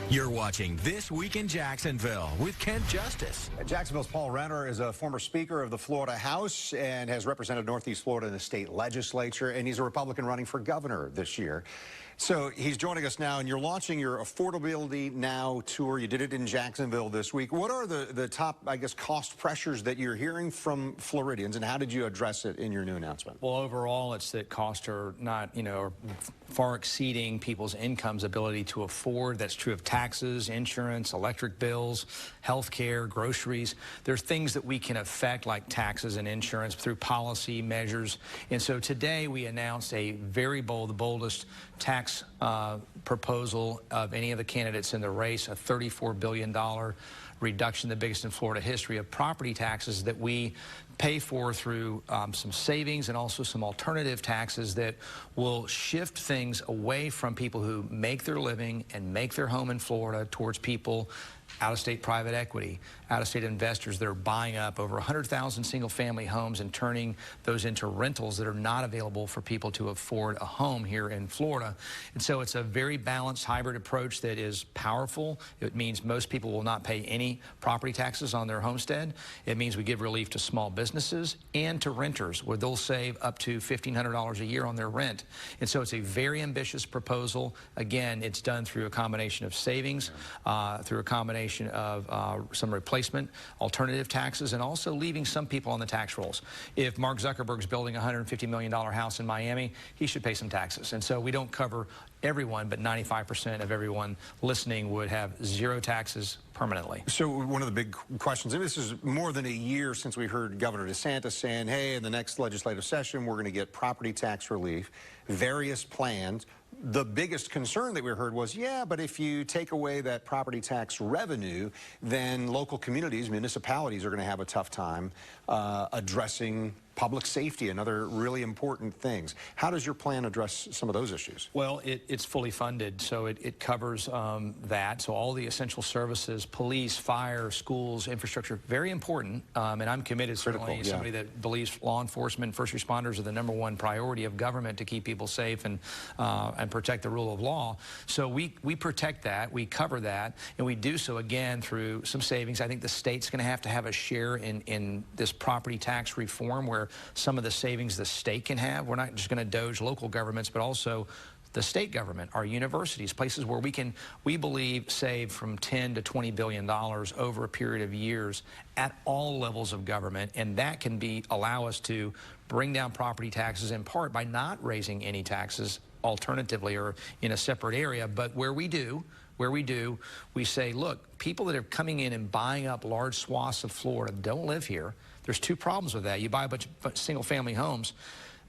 You're watching This Week in Jacksonville with Kent Justice. Jacksonville's Paul Renner is a former Speaker of the Florida House and has represented Northeast Florida in the state legislature, and he's a Republican running for governor this year. So he's joining us now, and you're launching your Affordability Now Tour. You did it in Jacksonville this week. What are the top, I guess, cost pressures that you're hearing from Floridians, and how did you address it in your new announcement? Well, overall, it's that costs are not, far exceeding people's income's ability to afford. That's true of taxes, insurance, electric bills, health care, groceries. There's things that we can affect, like taxes and insurance, through policy measures. And so today we announced a very bold, the boldest tax proposal of any of the candidates in the race, a $34 billion reduction, the biggest in Florida history, of property taxes that we pay for through some savings and also some alternative taxes that will shift things away from people who make their living and make their home in Florida towards people out-of-state private equity, out-of-state investors that are buying up over 100,000 single-family homes and turning those into rentals that are not available for people to afford a home here in Florida. And so it's a very balanced hybrid approach that is powerful. It means most people will not pay any property taxes on their homestead. It means we give relief to small businesses and to renters, where they'll save up to $1,500 a year on their rent. And so it's a very ambitious proposal. Again, it's done through a combination of savings, through a combination of some replacement alternative taxes, and also leaving some people on the tax rolls. If Mark Zuckerberg's building a $150 million house in Miami, he should pay some taxes. And so we don't cover everyone, but 95% of everyone listening would have zero taxes permanently. So one of the big questions, and this is more than a year since we heard Governor DeSantis saying, hey, in the next legislative session, we're going to get property tax relief, various plans. The biggest concern that we heard was, yeah, but if you take away that property tax revenue, then local communities, municipalities are going to have a tough time addressing public safety and other really important things. How does your plan address some of those issues? Well, it's fully funded, so it covers that. So all the essential services, police, fire, schools, infrastructure, very important. And I'm committed, certainly, somebody that believes law enforcement, first responders are the #1 priority of government to keep people safe and protect the rule of law. So we protect that, we cover that, and we do so, again, through some savings. I think the state's going to have a share in this property tax reform, where some of the savings the state can have. We're not just going to doge local governments, but also the state government, our universities, places where we believe save from $10 to $20 billion over a period of years at all levels of government. And that can allow us to bring down property taxes in part by not raising any taxes alternatively or in a separate area. But where we do, we say, look, people that are coming in and buying up large swaths of Florida don't live here. There's two problems with that. You buy a bunch of single-family homes,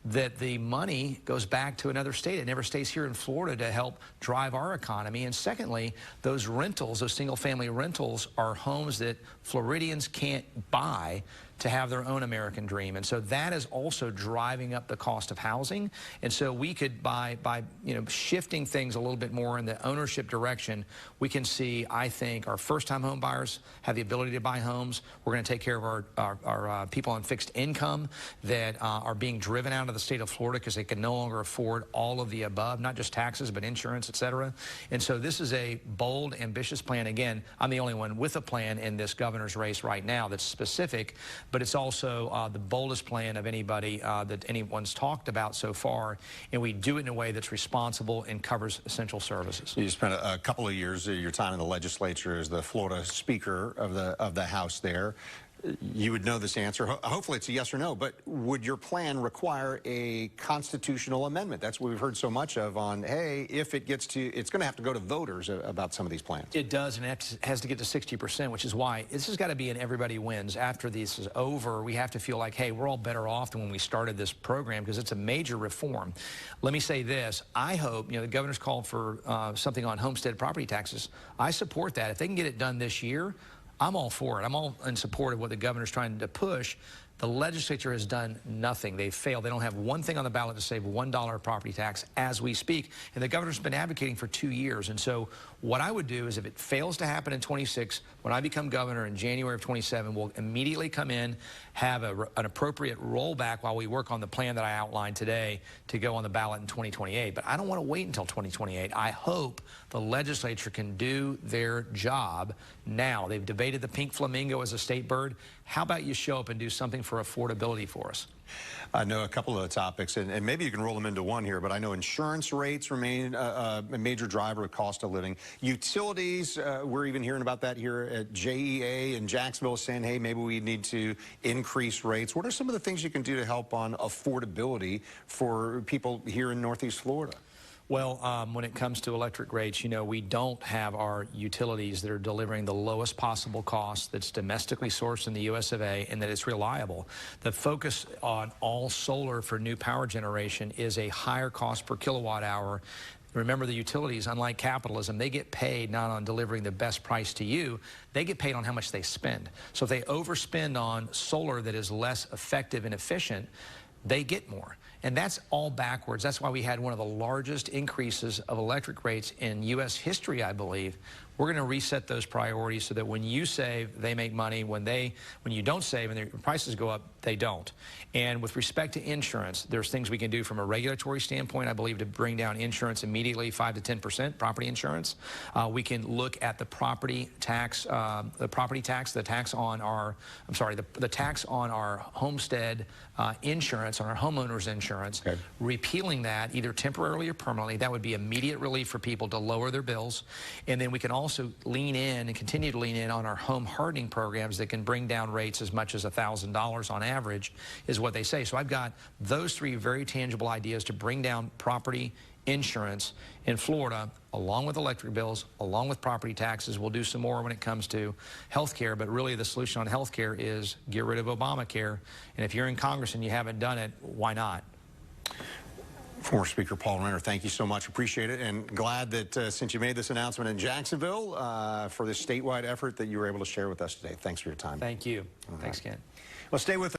that the money goes back to another state. It never stays here in Florida to help drive our economy. And secondly, those rentals, those single-family rentals, are homes that Floridians can't buy to have their own American dream. And so that is also driving up the cost of housing. And so we could, by shifting things a little bit more in the ownership direction, we can see, I think, our first-time home buyers have the ability to buy homes. We're going to take care of our people on fixed income that are being driven out of the state of Florida because they can no longer afford all of the above, not just taxes, but insurance, et cetera. And so this is a bold, ambitious plan. Again, I'm the only one with a plan in this governor's race right now that's specific, but it's also the boldest plan of anybody that anyone's talked about so far, and we do it in a way that's responsible and covers essential services. You spent a couple of years of your time in the legislature as the Florida Speaker of the House there. You would know this answer. Hopefully it's a yes or no, but would your plan require a constitutional amendment? That's what we've heard so much of on, hey, if it gets to, it's going to have to go to voters about some of these plans. It does, and it has to get to 60%, which is why this has got to be an everybody wins. After this is over, we have to feel like, hey, we're all better off than when we started this program, because it's a major reform. Let me say this. I hope, the governor's called for something on homestead property taxes. I support that. If they can get it done this year, I'm all for it. I'm all in support of what the governor's trying to push. The legislature has done nothing. They've failed. They don't have one thing on the ballot to save $1 property tax as we speak. And the governor's been advocating for 2 years. And so what I would do is if it fails to happen in 26, when I become governor in January of 27, we'll immediately come in, have an appropriate rollback while we work on the plan that I outlined today to go on the ballot in 2028. But I don't want to wait until 2028. I hope the legislature can do their job now. They've debated the pink flamingo as a state bird. How about you show up and do something for affordability for us? I know a couple of the topics, and maybe you can roll them into one here, but I know insurance rates remain a major driver of cost of living. Utilities, we're even hearing about that here at JEA in Jacksonville, saying, hey, maybe we need to increase rates. What are some of the things you can do to help on affordability for people here in Northeast Florida? Well, when it comes to electric rates, you know, we don't have our utilities that are delivering the lowest possible cost that's domestically sourced in the US of A and that it's reliable. The focus on all solar for new power generation is a higher cost per kilowatt hour. Remember, the utilities, unlike capitalism, they get paid not on delivering the best price to you, they get paid on how much they spend. So if they overspend on solar that is less effective and efficient, they get more. And that's all backwards. That's why we had one of the largest increases of electric rates in U.S. history, I believe. We're going to reset those priorities so that when you save, they make money. When you don't save and their prices go up, they don't. And with respect to insurance, there's things we can do from a regulatory standpoint, I believe, to bring down insurance immediately, 5 to 10%, property insurance. We can look at the property tax, the tax on our homestead insurance, on our homeowners insurance, okay. Repealing that either temporarily or permanently. That would be immediate relief for people to lower their bills. And then we can also lean in and continue to lean in on our home hardening programs that can bring down rates as much as $1,000 on average, is what they say. So I've got those three very tangible ideas to bring down property insurance in Florida, along with electric bills, along with property taxes. We'll do some more when it comes to health care, but really the solution on health care is get rid of Obamacare. And if you're in Congress and you haven't done it, why not? Former Speaker Paul Renner, thank you so much. Appreciate it, and glad that since you made this announcement in Jacksonville for this statewide effort that you were able to share with us today. Thanks for your time. Thank you. Thanks, Ken. Well, stay with us.